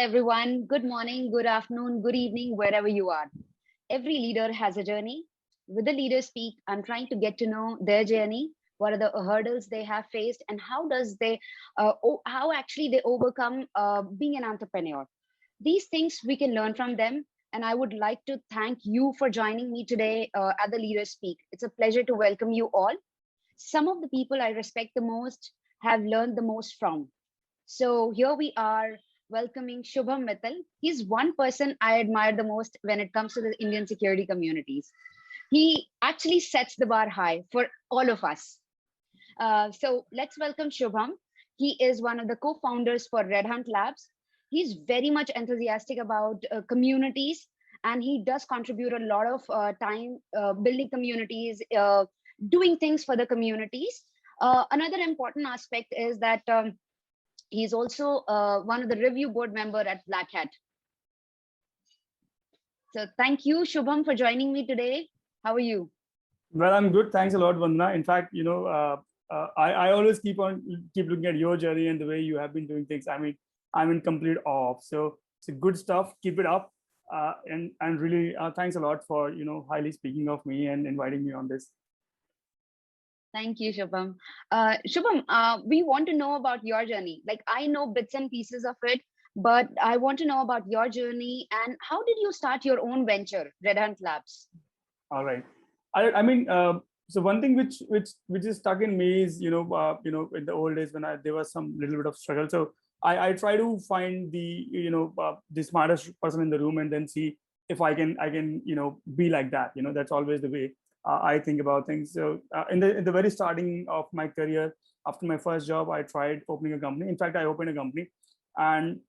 Hi, everyone. Good morning, good afternoon, good evening, wherever you are. Every leader has a journey. With the leader speak, I'm trying to get to know their journey. What are the hurdles they have faced, and how actually they overcome being an entrepreneur. These things we can learn from them. And I would like to thank you for joining me today at the Leader Speak. It's a pleasure to welcome you all. Some of the people I respect the most have learned the most from. So here we are welcoming Shubham Mittal. He's one person I admire the most when it comes to the Indian security communities. He actually sets the bar high for all of us. So let's welcome Shubham. He is one of the co-founders for RedHunt Labs. He's very much enthusiastic about communities, and he does contribute a lot of time building communities, doing things for the communities. Another important aspect is that he's also one of the review board member at BlackHat. So thank you, Shubham, for joining me today. How are you? Well, I'm good. Thanks a lot, Vandana. In fact, I always keep looking at your journey and the way you have been doing things. I mean, I'm in complete awe. So it's good stuff. Keep it up. And really, thanks a lot for highly speaking of me and inviting me on this. Thank you, Shubham. Shubham, we want to know about your journey. Like, I know bits and pieces of it, but I want to know about your journey and how did you start your own venture, RedHunt Labs? All right. I mean, so one thing which is stuck in me is in the old days when there was some little bit of struggle. So I try to find the smartest person in the room and then see if I can be like that. That's always the way I think about things. So in the very starting of my career, after my first job, I tried opening a company. In fact, I opened a company, and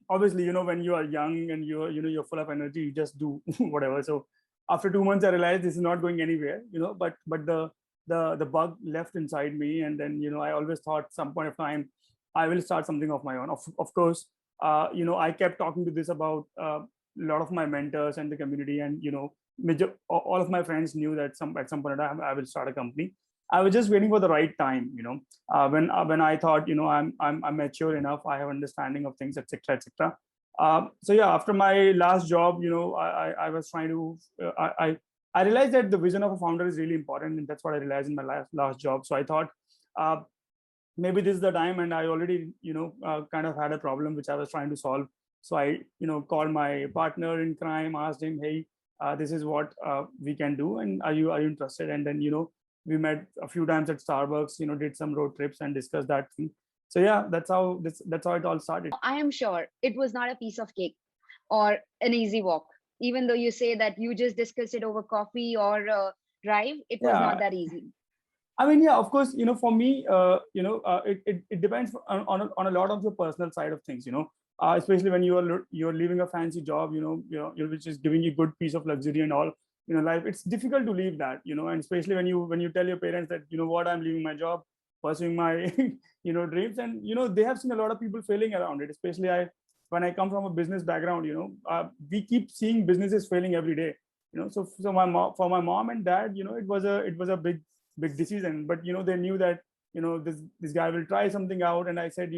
obviously, when you are young and you're full of energy, you just do whatever. So after 2 months, I realized this is not going anywhere. But the bug left inside me, and then I always thought some point of time I will start something of my own. Of course, I kept talking to this about a lot of my mentors and the community, and all of my friends knew that at some point in time I will start a company. I was just waiting for the right time, when I thought, I'm mature enough, I have understanding of things, etc., etc. So yeah, after my last job, I was trying to, I realized that the vision of a founder is really important, and that's what I realized in my last job. So I thought maybe this is the time, and I already, kind of had a problem which I was trying to solve. So I, called my partner in crime, asked him, hey, this is what we can do, and are you interested? And then we met a few times at Starbucks, did some road trips and discussed that thing. So yeah, that's how it all started. I am sure it was not a piece of cake or an easy walk. Even though you say that you just discussed it over coffee or drive, it was not that easy. I mean, yeah, of course, for me, it depends on a lot of your personal side of things, especially when you're leaving a fancy job, which is giving you good piece of luxury and all, life. It's difficult to leave that, and especially when you tell your parents that, what, I'm leaving my job, pursuing my, dreams, and they have seen a lot of people failing around it. Especially when I come from a business background, we keep seeing businesses failing every day, So for my mom and dad, it was a big decision, but they knew that this guy will try something out, and I said,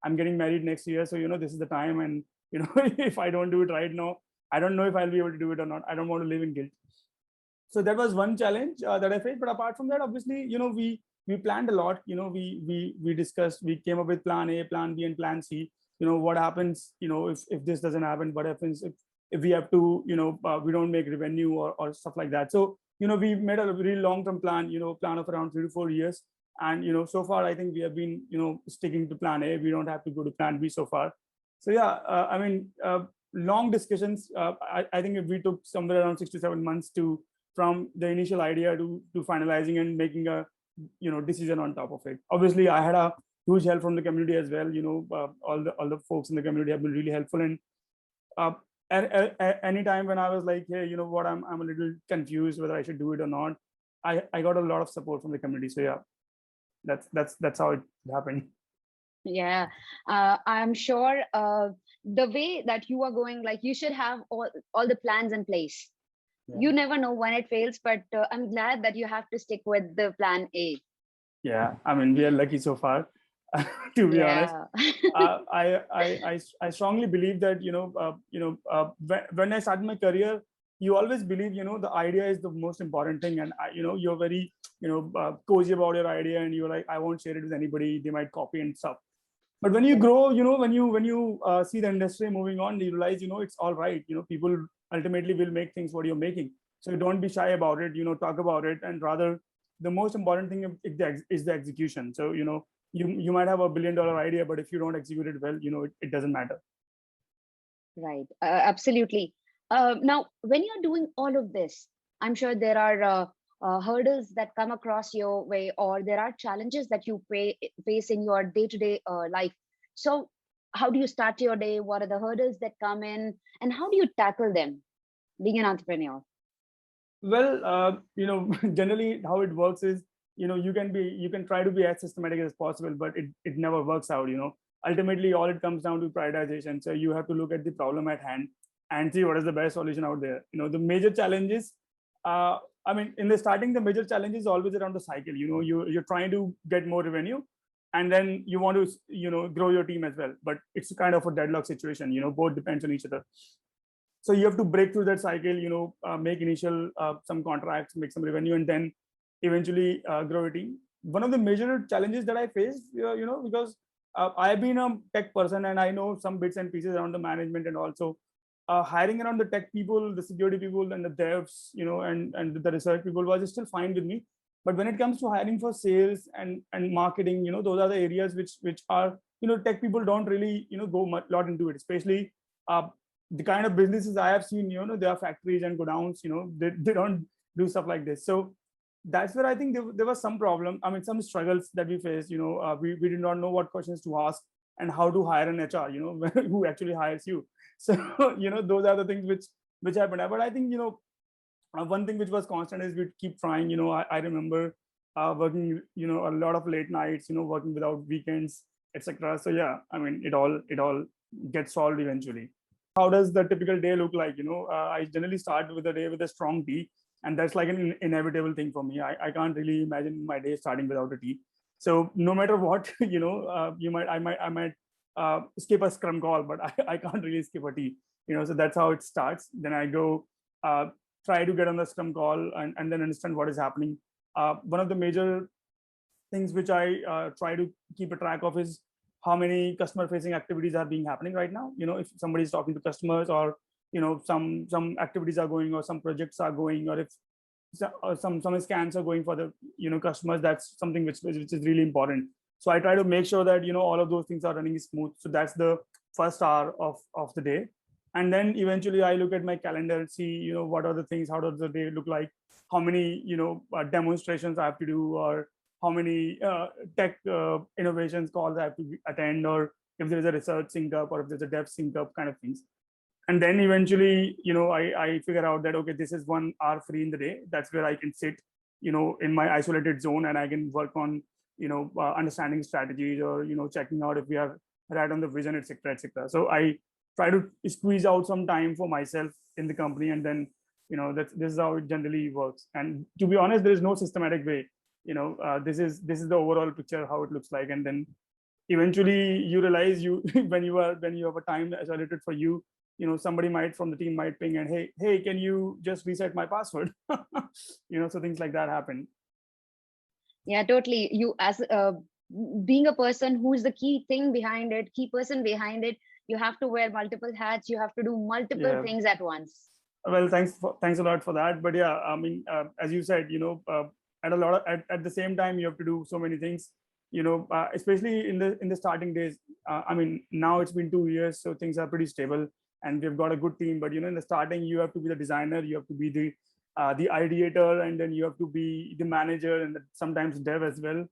I'm getting married next year, so this is the time, and if I don't do it right now, I don't know if I'll be able to do it or not. I don't want to live in guilt. So that was one challenge that I faced. But apart from that, obviously, we planned a lot. We discussed, we came up with plan A, plan B, and plan C. What happens, if this doesn't happen, what happens if we have to, we don't make revenue or stuff like that. So we made a really long-term plan, plan of around 3 to 4 years. And, so far, I think we have been, sticking to plan A. We don't have to go to plan B so far. So yeah, I mean, long discussions. I think we took somewhere around 6 to 7 months from the initial idea to finalizing and making a, decision on top of it. Obviously, I had a huge help from the community as well. All the folks in the community have been really helpful. And at any time when I was like, hey, what, I'm a little confused whether I should do it or not, I got a lot of support from the community. So yeah, that's how it happened. Yeah, I'm sure the way that you are going, like, you should have all the plans in place. Yeah. You never know when it fails, but I'm glad that you have to stick with the plan A. Yeah, I mean, we are lucky so far. to be honest. Yeah. I strongly believe that when I started my career, you always believe the idea is the most important thing, and you're very cozy about your idea, and you're like, I won't share it with anybody, they might copy and stuff. But when you Correct. grow, when you see the industry moving on, you realize it's all right. People ultimately will make things what you're making. So don't be shy about it. Talk about it, and rather the most important thing is the execution. So you might have $1 billion idea, but if you don't execute it well, it doesn't matter. Right. Absolutely. Now, when you're doing all of this, I'm sure there are hurdles that come across your way, or there are challenges that you face in your day-to-day life. So, how do you start your day? What are the hurdles that come in, and how do you tackle them? Being an entrepreneur. Well, generally how it works is, you can try to be as systematic as possible, but it never works out. Ultimately, all it comes down to prioritization. So you have to look at the problem at hand and see what is the best solution out there. The major challenges, I mean, in the starting, the major challenge is always around the cycle. You're trying to get more revenue, and then you want to grow your team as well, but it's kind of a deadlock situation. Both depends on each other. So you have to break through that cycle, make initial some contracts, make some revenue, and then eventually grow a team. One of the major challenges that I faced, because I've been a tech person, and I know some bits and pieces around the management, and also hiring around the tech people, the security people, and the devs, and the research people was still fine with me. But when it comes to hiring for sales and marketing, those are the areas which are, tech people don't really go much lot into it, especially uh, the kind of businesses I have seen. There are factories and godowns. They don't do stuff like this. So that's where I think there was some problem. I mean, some struggles that we faced. We did not know what questions to ask and how to hire an HR. Who actually hires you. So those are the things which happened. But I think one thing which was constant is we keep trying. I remember working a lot of late nights. Working without weekends, etc. So yeah, I mean, it all gets solved eventually. How does the typical day look like? I generally start with the day with a strong tea, and that's like an inevitable thing for me. I can't really imagine my day starting without a tea. So no matter what, I might skip a scrum call, but I can't really skip a tea. So that's how it starts. Then I go uh, try to get on the scrum call, and then understand what is happening. One of the major things which I try to keep a track of is how many customer facing activities are being happening right now. If somebody is talking to customers, or some activities are going, or some projects are going, or if some scans are going for the customers, that's something which is really important. So I try to make sure that all of those things are running smooth. So that's the first hour of the day. And then eventually I look at my calendar and see what are the things, how does the day look like, how many demonstrations I have to do, or how many tech innovations calls I have to attend, or if there is a research sync up, or if there's a dev sync up, kind of things. And then eventually I figure out that, okay, this is 1 hour free in the day. That's where I can sit in my isolated zone, and I can work on understanding strategies, or checking out if we are right on the vision, etc., etc. So I try to squeeze out some time for myself in the company, and then this is how it generally works. And to be honest, there is no systematic way. This is the overall picture how it looks like. And then eventually you realize you when you have a time isolated for you, somebody might from the team might ping and, hey, can you just reset my password? So things like that happen. Yeah, totally. You, as being a person who is the key person behind it, you have to wear multiple hats. You have to do multiple Yeah. things at once. Well, thanks a lot for that. But yeah, I mean, as you said, at the same time you have to do so many things. Especially in the starting days. I mean, now it's been 2 years, so things are pretty stable, and we've got a good team. But in the starting, you have to be the designer, you have to be the ideator, and then you have to be the manager, and sometimes dev as well.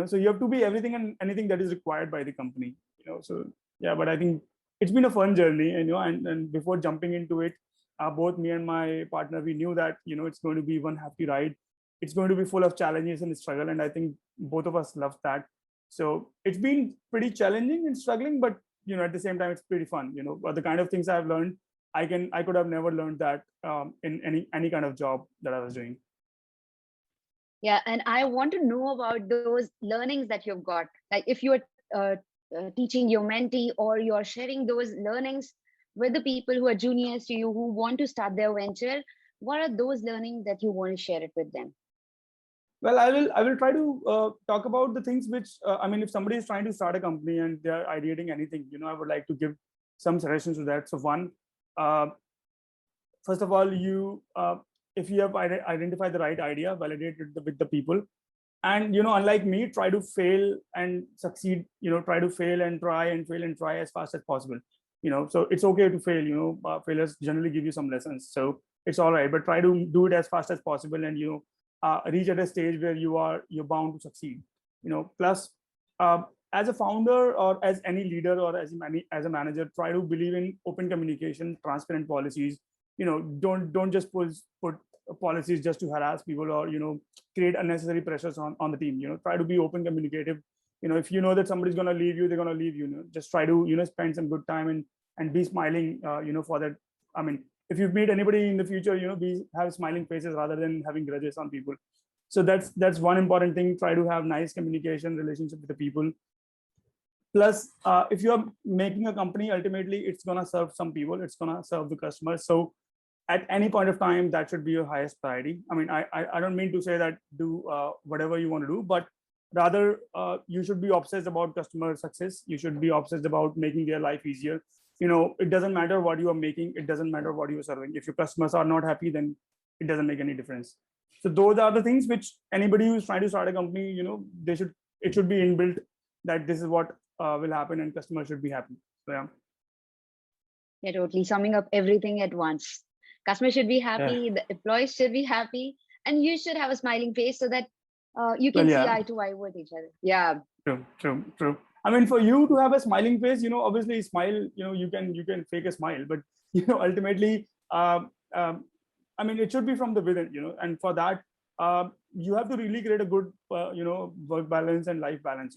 So you have to be everything and anything that is required by the company. So yeah, but I think it's been a fun journey. And before jumping into it, both me and my partner, we knew that it's going to be one happy ride. It's going to be full of challenges and struggle, and I think both of us love that. So it's been pretty challenging and struggling, but at the same time it's pretty fun. But the kind of things I've learned, I could have never learned that in any kind of job that I was doing. Yeah, and I want to know about those learnings that you've got. Like, if you were teaching your mentee, or you're sharing those learnings with the people who are juniors to you, who want to start their venture? What are those learnings that you want to share it with them? Well, I will try to talk about the things which I mean, if somebody is trying to start a company and they're ideating anything, I would like to give some suggestions to that. So one, uh, first of all, if you have identified the right idea, validate it with the people, and unlike me, try to fail and succeed. Try to fail and try and fail and try as fast as possible. So it's okay to fail. Failures generally give you some lessons, so it's all right. But try to do it as fast as possible, and reach at a stage where you're bound to succeed. Plus, uh, as a founder or as any leader or as a manager, try to believe in open communication, transparent policies. Don't just put policies just to harass people, or create unnecessary pressures on the team. Try to be open, communicative. If you know that somebody's going to leave you, they're going to leave you. Just try to spend some good time and be smiling. For that. I mean, if you meet anybody in the future, have smiling faces rather than having grudges on people. So that's one important thing. Try to have nice communication relationship with the people. Plus, if you are making a company, ultimately it's going to serve some people, it's going to serve the customers. So at any point of time, that should be your highest priority. I mean, I don't mean to say that do whatever you want to do, but rather you should be obsessed about customer success. You should be obsessed about making their life easier. It doesn't matter what you are making, it doesn't matter what you are serving. If your customers are not happy, then it doesn't make any difference. So those are the things which anybody who is trying to start a company, it should be inbuilt that this is what will happen, and customers should be happy. So yeah. Yeah, totally summing up everything at once. Customer should be happy, the employees should be happy, and you should have a smiling face so that you can see eye to eye with each other. Yeah. True. I mean, for you to have a smiling face, obviously smile, you can fake a smile, but ultimately, I mean, it should be from the within, and for that, you have to really create a good, work balance and life balance.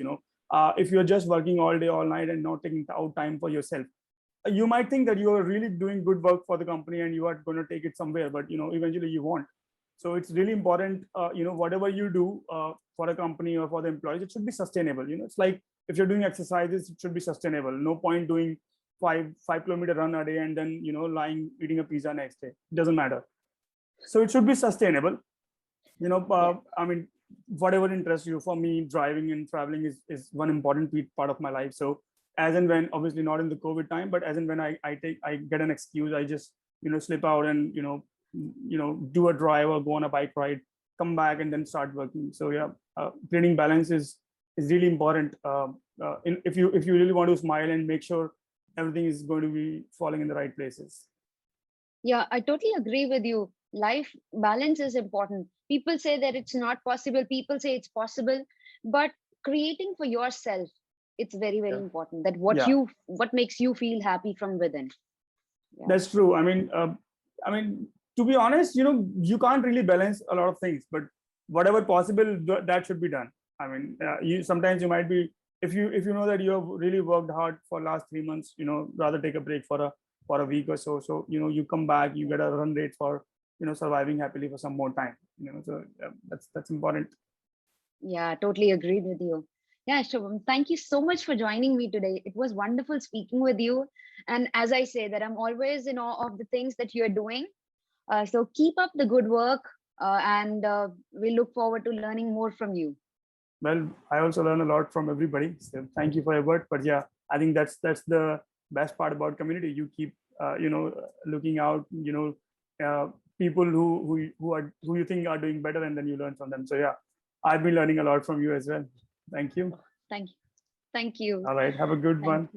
If you're just working all day, all night, and not taking out time for yourself, you might think that you are really doing good work for the company and you are going to take it somewhere, but eventually you won't. So it's really important, whatever you do for a company or for the employees, it should be sustainable. It's like if you're doing exercises, it should be sustainable. No point doing 5 kilometer run a day and then lying eating a pizza next day. It doesn't matter. So it should be sustainable. I mean, whatever interests you. For me, driving and traveling is one important part of my life. So as and when, obviously not in the COVID time, but as and when I get an excuse, I just slip out and do a drive or go on a bike ride, come back and then start working. So yeah, creating balance is really important. If you really want to smile and make sure everything is going to be falling in the right places. Yeah, I totally agree with you. Life balance is important. People say that it's not possible, people say it's possible, but creating for yourself, it's very important, that what makes you feel happy from within. Yeah. That's true. I mean, to be honest, you can't really balance a lot of things, but whatever possible, that should be done. I mean, sometimes you might be, if you know that you have really worked hard for last 3 months, rather take a break for a week or so. So you come back, you get a run rate for surviving happily for some more time. So that's important. Yeah, totally agreed with you. Yeah, Shubham, thank you so much for joining me today. It was wonderful speaking with you. And as I say, that I'm always in awe of the things that you're doing. So keep up the good work, and we look forward to learning more from you. Well, I also learn a lot from everybody. So thank you for your word. But yeah, I think that's the best part about community. You keep looking out, people who you think are doing better, and then you learn from them. So yeah, I've been learning a lot from you as well. Thank you. Thank you. All right. Have a good one.